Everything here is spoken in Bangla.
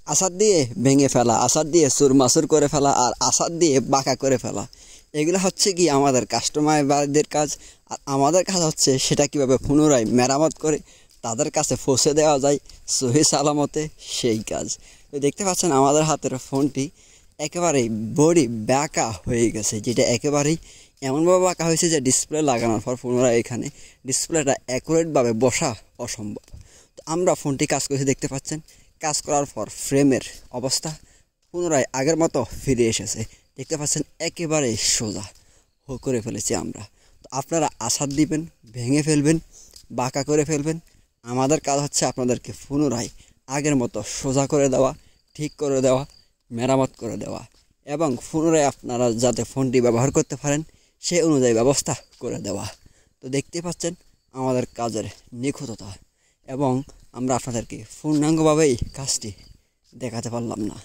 আসার দিয়ে ভেঙে ফেলা, আসার দিয়ে চুরমাচুর করে ফেলা, আর আসার দিয়ে বাঁকা করে ফেলা, এগুলো হচ্ছে কি আমাদের কাস্টমারদের কাজ। আর আমাদের কাজ হচ্ছে সেটা কীভাবে পুনরায় মেরামত করে তাদের কাছে পৌঁছে দেওয়া যায় সহি সালামতে, সেই কাজ। তো দেখতে পাচ্ছেন আমাদের হাতের ফোনটি একেবারেই বডি বাঁকা হয়ে গেছে, যেটা একেবারেই এমনভাবে বাঁকা হয়েছে যে ডিসপ্লে লাগানোর পর পুনরায় এখানে ডিসপ্লেটা অ্যাকুরেটভাবে বসা অসম্ভব। তো আমরা ফোনটি কাজ করতে দেখতে পাচ্ছেন, কাজ করার পর ফ্রেমের অবস্থা পুনরায় আগের মতো ফিরে এসেছে। দেখতে পাচ্ছেন একেবারে সোজা করে ফেলেছি আমরা। তো আপনারা আসার দিবেন, ভেঙে ফেলবেন, বাঁকা করে ফেলবেন। আমাদের কাজ হচ্ছে আপনাদেরকে পুনরায় আগের মতো সোজা করে দেওয়া, ঠিক করে দেওয়া, মেরামত করে দেওয়া, এবং পুনরায় আপনারা যাতে ফোনটি ব্যবহার করতে পারেন সেই অনুযায়ী ব্যবস্থা করে দেওয়া। তো দেখতে পাচ্ছেন আমাদের কাজের নিখুঁততা, এবং আমরা আপনাদেরকে পূর্ণাঙ্গভাবেই কাজটি দেখাতে পারলাম না।